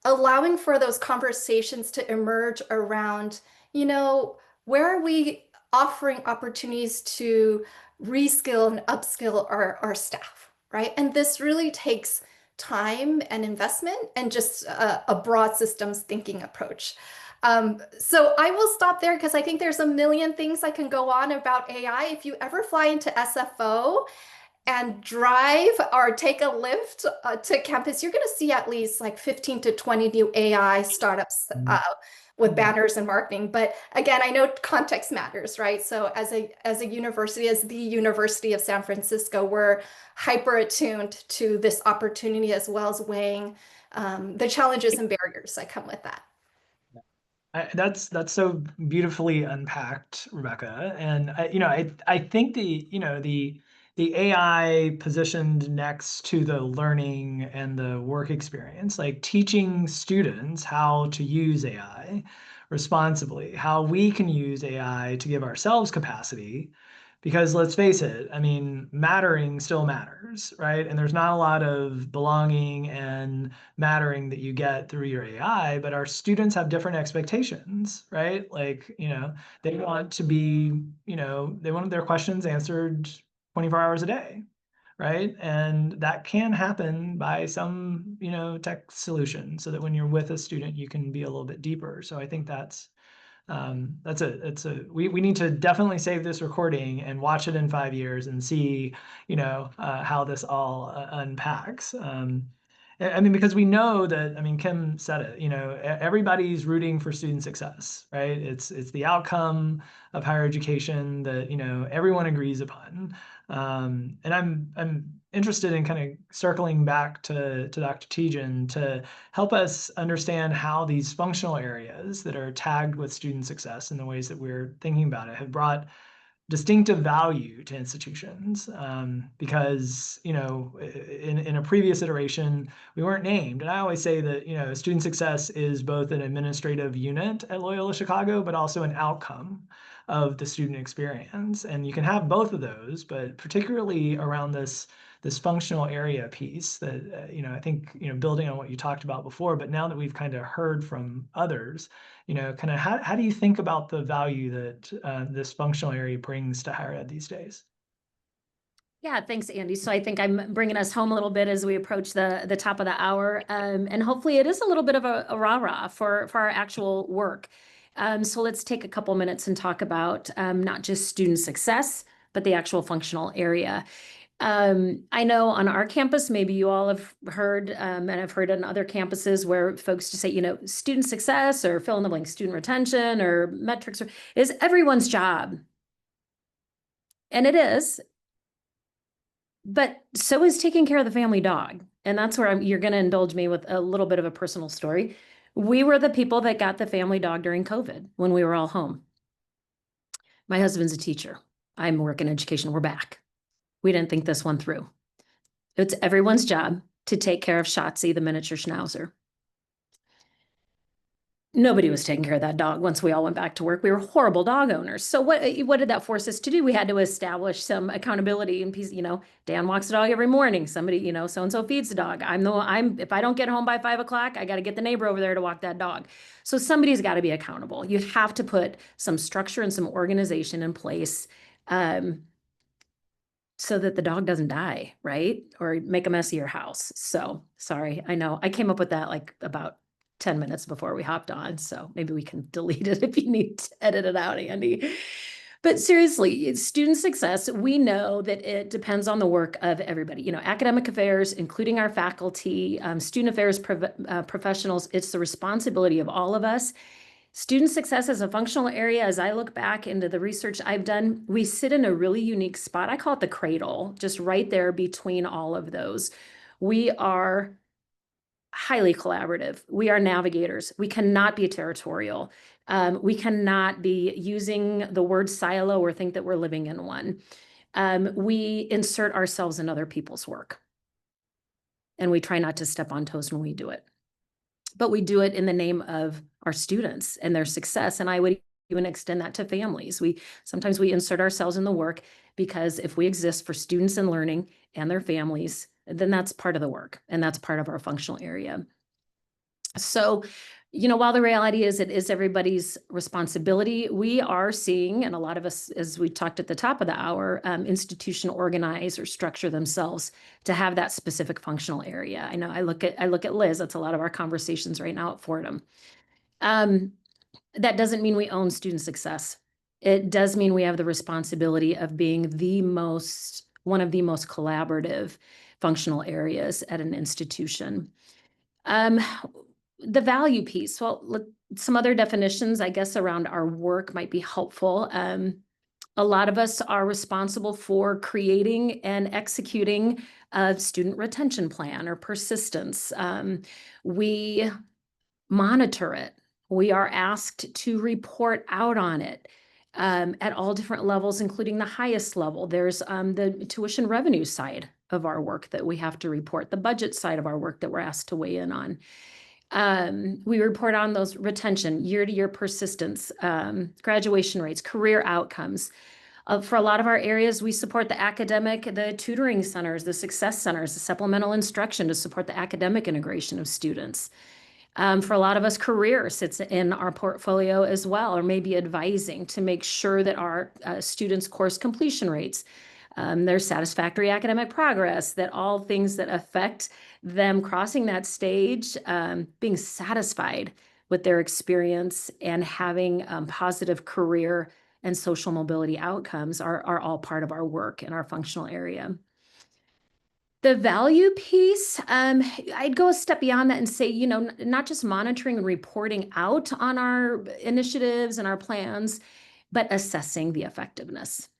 allowing for those conversations to emerge around, where are we offering opportunities to reskill and upskill our staff, right? And this really takes time and investment and just a broad systems thinking approach. So I will stop there because I think there's a million things I can go on about AI. If you ever fly into SFO and drive or take a lift to campus, you're going to see at least like 15 to 20 new AI startups with banners and marketing. But again, I know context matters, right? So as a university, as the University of San Francisco, we're hyper attuned to this opportunity, as well as weighing the challenges and barriers that come with that. That's so beautifully unpacked, Rebecca. And I think the the AI positioned next to the learning and the work experience, like teaching students how to use AI responsibly, how we can use AI to give ourselves capacity. Because let's face it, I mean, mattering still matters, right? And there's not a lot of belonging and mattering that you get through your AI, but our students have different expectations, right? Like, they want to be, they want their questions answered 24 hours a day, right? And that can happen by some, tech solution so that when you're with a student, you can be a little bit deeper. So I think we need to definitely save this recording and watch it in 5 years and see, how this all unpacks. I mean, because we know that, I mean, Kim said it, everybody's rooting for student success, right? It's the outcome of higher education that, everyone agrees upon. And I'm interested in kind of circling back to Dr. Tietjen to help us understand how these functional areas that are tagged with student success in the ways that we're thinking about it have brought distinctive value to institutions, because in a previous iteration we weren't named, and I always say that student success is both an administrative unit at Loyola Chicago but also an outcome of the student experience, and you can have both of those, but particularly around this functional area piece that I think building on what you talked about before, but now that we've kind of heard from others, kind of how do you think about the value that this functional area brings to higher ed these days? Yeah, thanks, Andy. So I think I'm bringing us home a little bit as we approach the top of the hour, and hopefully it is a little bit of a rah-rah for our actual work. So let's take a couple minutes and talk about not just student success, but the actual functional area. I know on our campus, maybe you all have heard, and I've heard on other campuses where folks just say, student success or fill in the blank, student retention or metrics is everyone's job. And it is, but so is taking care of the family dog. And that's where you're going to indulge me with a little bit of a personal story. We were the people that got the family dog during COVID when we were all home. My husband's a teacher. I'm working education. We're back. We didn't think this one through. It's everyone's job to take care of Shotzi, the miniature schnauzer. Nobody was taking care of that dog once we all went back to work. We were horrible dog owners. So what did that force us to do? We had to establish some accountability and peace. Dan walks the dog every morning. Somebody, so-and-so feeds the dog. If I don't get home by 5 o'clock, I got to get the neighbor over there to walk that dog. So somebody's got to be accountable. You have to put some structure and some organization in place, so that the dog doesn't die, right? Or make a mess of your house. So sorry, I know I came up with that like about 10 minutes before we hopped on. So maybe we can delete it if you need to edit it out, Andy. But seriously, student success, we know that it depends on the work of everybody, academic affairs, including our faculty, student affairs professionals. It's the responsibility of all of us. Student success as a functional area, as I look back into the research I've done, we sit in a really unique spot. I call it the cradle, just right there between all of those. We are highly collaborative. We are navigators. We cannot be territorial. We cannot be using the word silo or think that we're living in one. We insert ourselves in other people's work. And we try not to step on toes when we do it. But we do it in the name of our students and their success. And I would even extend that to families. Sometimes we insert ourselves in the work because if we exist for students and learning and their families, then that's part of the work and that's part of our functional area. So, while the reality is it is everybody's responsibility, we are seeing, and a lot of us, as we talked at the top of the hour, institution organize or structure themselves to have that specific functional area. I know I look at Liz, that's a lot of our conversations right now at Fordham. That doesn't mean we own student success. It does mean we have the responsibility of being one of the most collaborative functional areas at an institution. The value piece, well, look, some other definitions, I guess, around our work might be helpful. A lot of us are responsible for creating and executing a student retention plan or persistence. We monitor it. We are asked to report out on it. at all different levels, including the highest level. There's the tuition revenue side of our work that we have to report, the budget side of our work that we're asked to weigh in on. We report on those retention, year-to-year persistence, graduation rates, career outcomes. For a lot of our areas, we support the academic, the tutoring centers, the success centers, the supplemental instruction to support the academic integration of students. For a lot of us, career sits in our portfolio as well, or maybe advising to make sure that our students' course completion rates, their satisfactory academic progress, that all things that affect them crossing that stage, being satisfied with their experience and having positive career and social mobility outcomes are all part of our work in our functional area. The value piece, I'd go a step beyond that and say, you know, not just monitoring and reporting out on our initiatives and our plans, but assessing the effectiveness.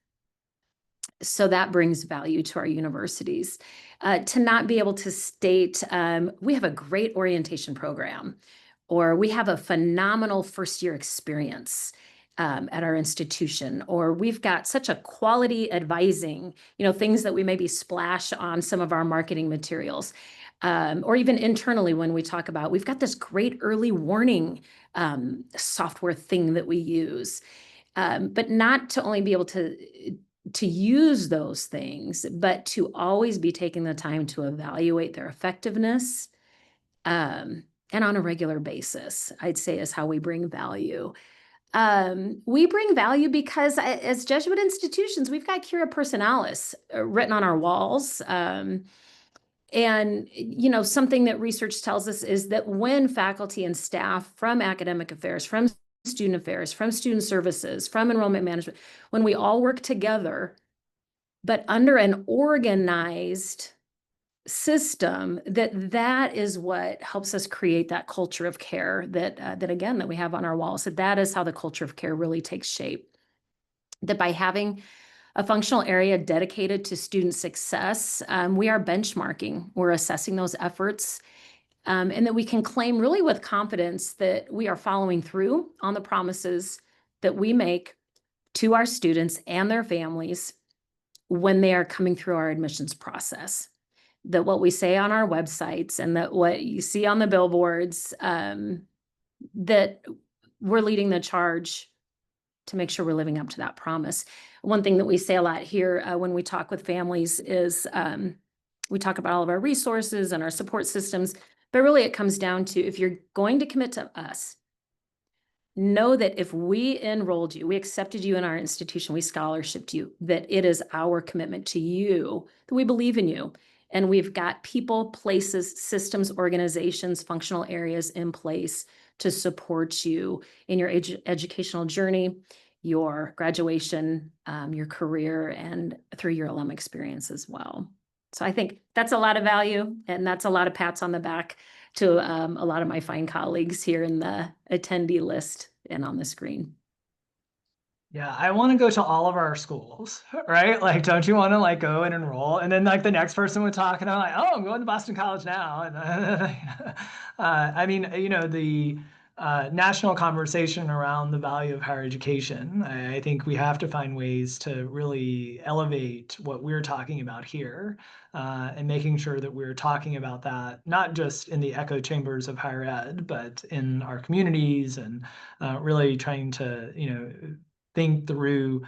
So that brings value to our universities. To not be able to state, we have a great orientation program, or we have a phenomenal first-year experience at our institution, or we've got such a quality advising, you know, things that we maybe splash on some of our marketing materials, or even internally when we talk about, we've got this great early warning software thing that we use, but not to only be able to use those things, but to always be taking the time to evaluate their effectiveness, and on a regular basis, I'd say is how we bring value. We bring value because as Jesuit institutions, we've got Cura Personalis written on our walls. And, you know, something that research tells us is that when faculty and staff from academic affairs, from student affairs, from student services, from enrollment management, when we all work together, but under an organized system, that is what helps us create that culture of care that again, that we have on our walls. That is how the culture of care really takes shape. That by having a functional area dedicated to student success, we are benchmarking, we're assessing those efforts, and that we can claim really with confidence that we are following through on the promises that we make to our students and their families when they are coming through our admissions process. That what we say on our websites and that what you see on the billboards, that we're leading the charge to make sure we're living up to that promise. One thing that we say a lot here when we talk with families is we talk about all of our resources and our support systems, but really it comes down to, if you're going to commit to us, know that if we enrolled you, we accepted you in our institution, we scholarshiped you, that it is our commitment to you, that we believe in you. And we've got people, places, systems, organizations, functional areas in place to support you in your educational journey, your graduation, your career, and through your alum experience as well. So I think that's a lot of value, and that's a lot of pats on the back to a lot of my fine colleagues here in the attendee list and on the screen. Yeah, I want to go to all of our schools, right? Like, don't you want to like go and enroll? And then like the next person would talk, and I'm like, oh, I'm going to Boston College now. And I mean, you know, the national conversation around the value of higher education, I think we have to find ways to really elevate what we're talking about here, and making sure that we're talking about that, not just in the echo chambers of higher ed, but in our communities, and really trying to, you know, think through,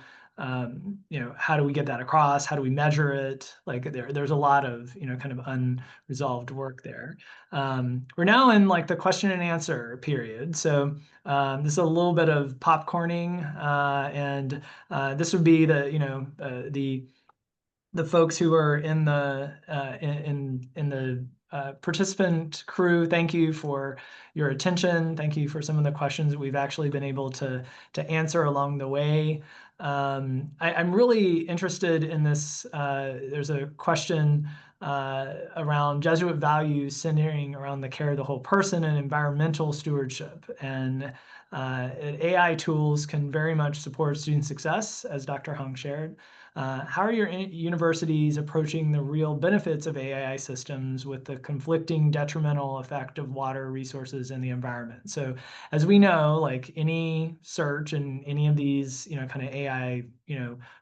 you know, how do we get that across? How do we measure it? Like there's a lot of, you know, kind of unresolved work there. We're now in like the question and answer period. So this is a little bit of popcorning, and this would be the, you know, the folks who are in the participant crew. Thank you for your attention. Thank you for some of the questions that we've actually been able to answer along the way. I'm really interested in this. There's a question around Jesuit values centering around the care of the whole person and environmental stewardship. And AI tools can very much support student success, as Dr. Hung shared. How are your universities approaching the real benefits of AI systems with the conflicting detrimental effect of water resources and the environment? So as we know, like any search and any of these, kind of AI,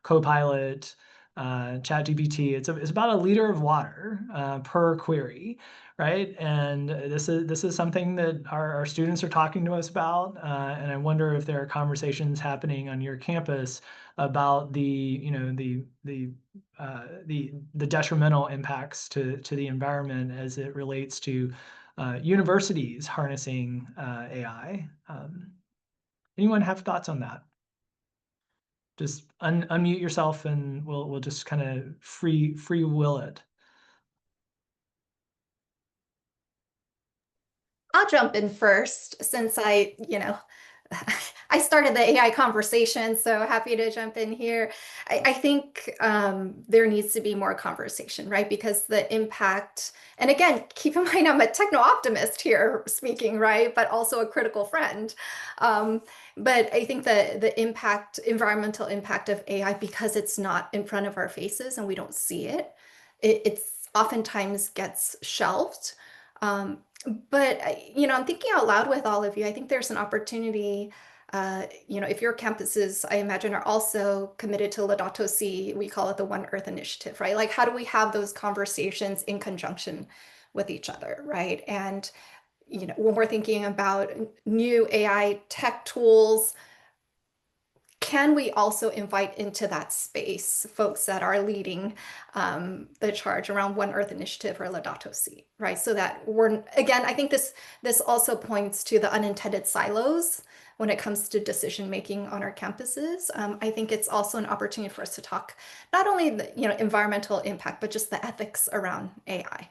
Copilot, ChatGPT, it's about a liter of water per query, right? And this is something that our students are talking to us about, and I wonder if there are conversations happening on your campus about the detrimental impacts to the environment as it relates to universities harnessing AI. Anyone have thoughts on that? Just unmute yourself and we'll just kind of free will it. I'll jump in first since I started the AI conversation, so happy to jump in here. I think there needs to be more conversation, right? Because the impact, and again, keep in mind I'm a techno-optimist here speaking, right? But also a critical friend. But I think the environmental impact of AI, because it's not in front of our faces and we don't see it, it's oftentimes gets shelved. But I'm thinking out loud with all of you. I think there's an opportunity, if your campuses, I imagine, are also committed to Laudato Si, we call it the One Earth Initiative, right? Like, how do we have those conversations in conjunction with each other, right? And, when we're thinking about new AI tech tools, can we also invite into that space folks that are leading the charge around One Earth Initiative or Laudato Si, right? So that again, I think this also points to the unintended silos when it comes to decision making on our campuses. I think it's also an opportunity for us to talk not only the environmental impact, but just the ethics around AI.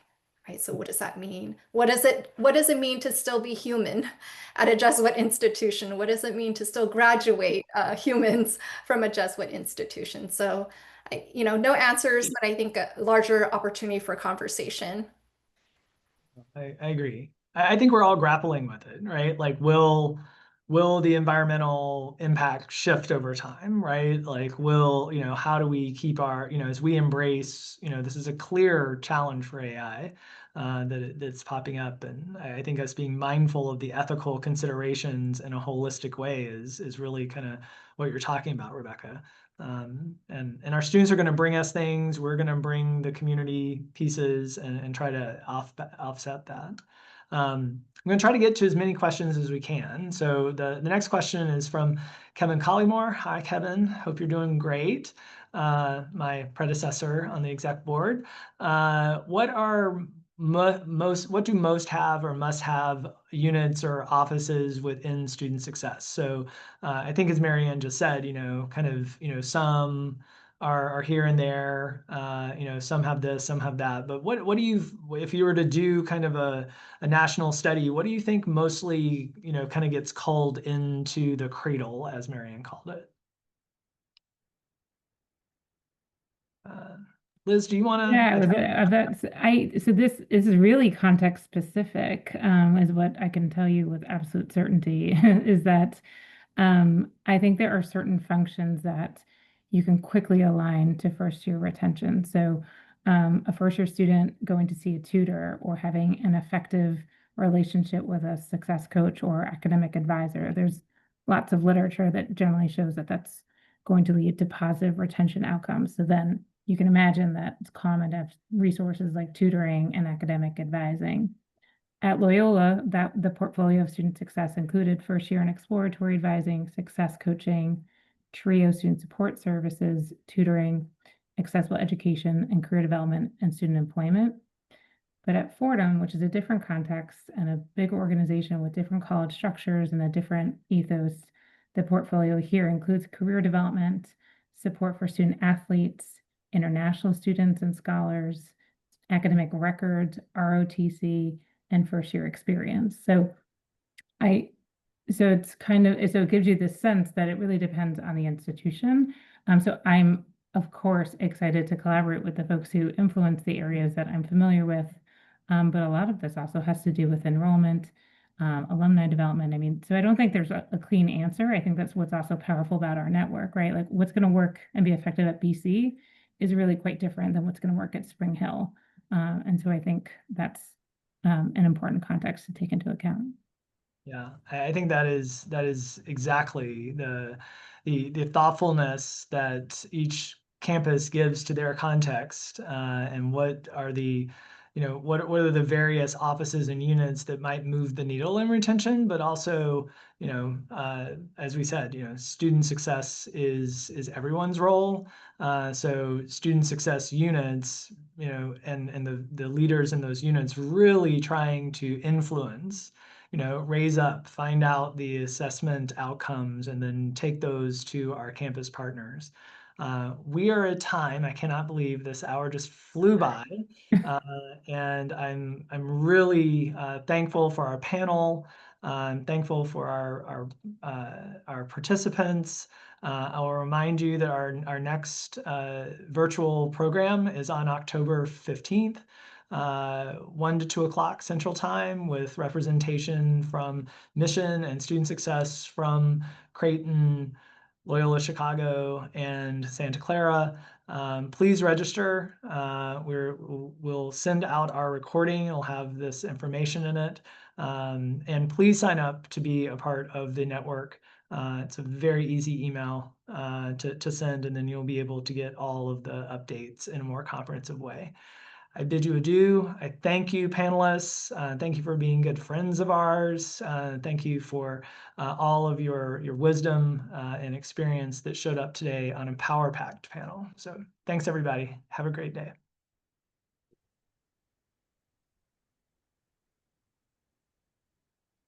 Right. So what does that mean? What does it mean to still be human at a Jesuit institution? What does it mean to still graduate humans from a Jesuit institution? So, no answers, but I think a larger opportunity for conversation. I agree. I think we're all grappling with it, right? Like, will the environmental impact shift over time, right? Like, how do we keep our, as we embrace, this is a clear challenge for AI that's popping up. And I think us being mindful of the ethical considerations in a holistic way is really kind of what you're talking about, Rebecca. And our students are going to bring us things. We're going to bring the community pieces and try to offset that. I'm going to try to get to as many questions as we can. So the next question is from Kevin Collymore. Hi, Kevin. Hope you're doing great. My predecessor on the exec board. What do most have or must have units or offices within student success? So I think as Marianne just said, some are here and there, some have this, some have that. But what do you, if you were to do kind of a national study, what do you think mostly, kind of gets culled into the cradle, as Marianne called it? Liz, do you want to? Yeah, so this is really context specific, is what I can tell you with absolute certainty, is that I think there are certain functions that you can quickly align to first year retention. So a first year student going to see a tutor or having an effective relationship with a success coach or academic advisor. There's lots of literature that generally shows that that's going to lead to positive retention outcomes. So then you can imagine that it's common to have resources like tutoring and academic advising. At Loyola, the portfolio of student success included first year and exploratory advising, success coaching, TRIO student support services, tutoring, accessible education, and career development and student employment. But at Fordham, which is a different context and a big organization with different college structures and a different ethos, the portfolio here includes career development, support for student athletes, international students and scholars, academic records, ROTC, and first year experience. So it gives you this sense that it really depends on the institution. So I'm, of course, excited to collaborate with the folks who influence the areas that I'm familiar with. But a lot of this also has to do with enrollment, alumni development. I mean, so I don't think there's a clean answer. I think that's what's also powerful about our network, right? Like what's going to work and be effective at BC is really quite different than what's going to work at Spring Hill. And so I think that's an important context to take into account. Yeah, I think that is exactly the thoughtfulness that each campus gives to their context, and what are the, what are the various offices and units that might move the needle in retention, but also, as we said, student success is everyone's role. So student success units, and the leaders in those units really trying to influence, raise up, find out the assessment outcomes, and then take those to our campus partners. We are at time. I cannot believe this hour just flew by, and I'm really thankful for our panel. I'm thankful for our participants. I'll remind you that our next virtual program is on October 15th. 1 to 2 o'clock Central Time, with representation from Mission and Student Success from Creighton, Loyola Chicago, and Santa Clara. Please register. We'll send out our recording. It'll have this information in it. And please sign up to be a part of the network. It's a very easy email to send, and then you'll be able to get all of the updates in a more comprehensive way. I bid you adieu. I thank you, panelists. Thank you for being good friends of ours. Thank you for all of your wisdom and experience that showed up today on a power-packed panel. So thanks, everybody. Have a great day.